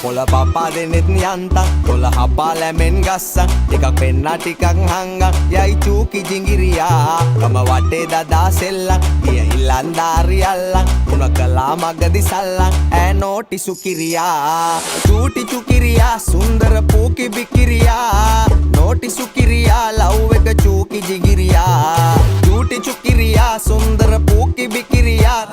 පොළ පපා දෙනෙත් යන්තම් තොල හපා ලැමෙන් ගස්සන් ටිකක් පෙන්නා ටිකක් හංගන් යයි චූකි ජිංගිරියා කම වටේ දදා සෙල්ලන් ගිය ඉල්ලන්දාරි අල්ලන් උන කලා මගදි සල්ලන් ඈ නෝටි සුකිරියා චූටි චුකිරියා සුන්දර පූකි බිකිරියා නෝටි සුකිරියා ලව් එක චූකි ජිංගිරියා චූටි චුකිරියා සුන්දර පූකි බිකිරියා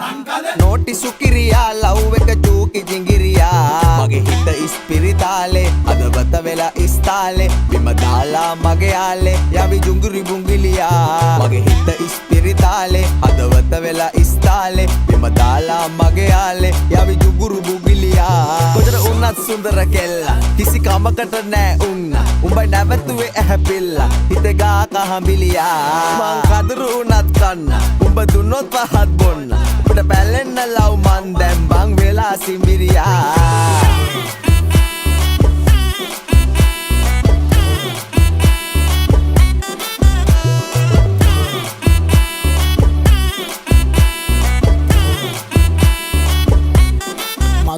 නෝටි සුකිරියා ලව් එක චූකි ජිංගිරියා මගේ හිත ඉස්පිරිතාලේ අදවත වෙලා ඉස්තාලේ බිම දාලා මගේ යාලේ යවි ජුංගුරි බුංගිලියා මගේ හිත ඉස්පිරිතාලේ අදවත වෙලා ඉස්තාලේ බිම දාලා මගේ යාලේ යවි ජුංගුරු බුංගිලියා කොතර උන්නත් සුන්දර කෙල්ලා කිසි කමකට නෑ උන්න උඹයි නැවතුවේ ඇහැපිල්ලා හිත ගා කහඹිලියා මං කදරු උනත් කන්න උඹ දුන්නොත් පහත් බොන්න උඹට පැලෙන්න ලව් මන් දැන් බං වෙලා සිඹිරියා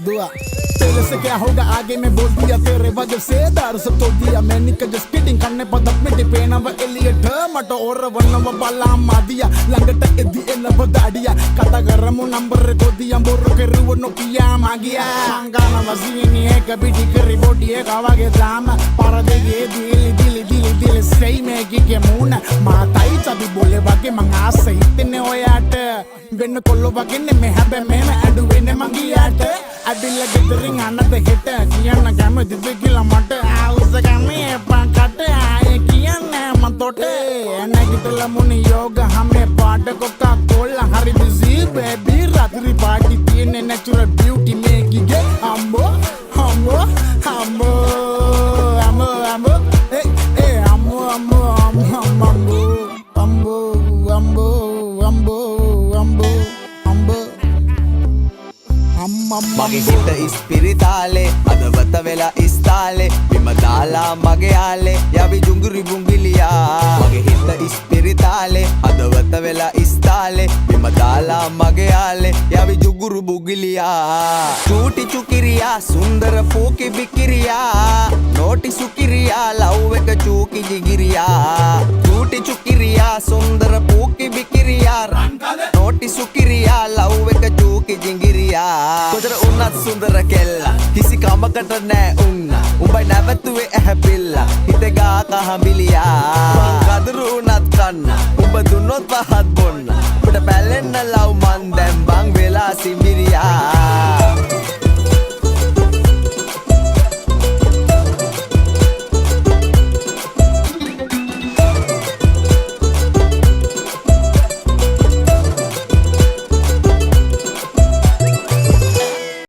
दुआ तेरे से क्या होगा आगे मैं बोल दिया तेरे वजह से दारू सब तोड़ दिया मैंने का जस्ट किडिंग करने पर दब में डिपेना व एलियट मटो और वन्न व बाला मादिया लंगट एदी एन व दाडिया कता गरमु नंबर को दिया बोरो के रुव नो किया मागिया अंगाना वसीनी है कभी डिकरी बोटी है कावा के दाम पारा दे ये दिल सही में के मुन माताई चबी बोले बाके मंगा सही तने ओयाट වෙන්න කොල්ලෝ වගේන්නේ මේ හැබැයි මේම ඇඩුවෙන්නේ මගියට අඩිල්ල ගෙදරින් අනත හෙට කියන්න කැමතිද කියලා මට ආවුස කමේ පාකට ආයේ කියන්නේ මතොට නැගිටලා මුනි යෝග හැමේ පාට කොක්කා කොල්ලා හරි බිසි බේබි රාත්‍රි පාටි තියෙන්නේ නැචරල් බියුටි මේකිගේ අම්බෝ අම්බෝ අම්බෝ අම්බෝ අම්බෝ ඒ අම්බෝ අම්බෝ අම්බෝ අම්බෝ අම්බෝ මගේ හිත ඉස්පිරිතාලේ අදවත වෙලා ඉස්තාලේ බිම දාලා මගේ යාලේ යවි ජුංගුරි බුංගිලියා මගේ හිත ඉස්පිරිතාලේ අදවත වෙලා ඉස්තාලේ බිම දාලා මගේ යාලේ යවි ජුංගුරු බුංගිලියා චූටි චුකිරියා සුන්දර පූකි බිකිරියා නෝටි සුකිරියා ලව් එක චූකි ජිගිරියා චූටි චුකිරියා සුන්දර පූකි බිකිරියා නෝටි සුකිරියා ලව් එක චූකි ජිගිරියා කොතර උන්නත් සුන්දර කෙල්ලා කිසි කමකට නෑ උන්න උඹයි නැවතුවේ ඇහැපිල්ලා හිත ගා කහඹිලියා මං කදරු උනත් කන්න උඹ දුන්නොත් පහත්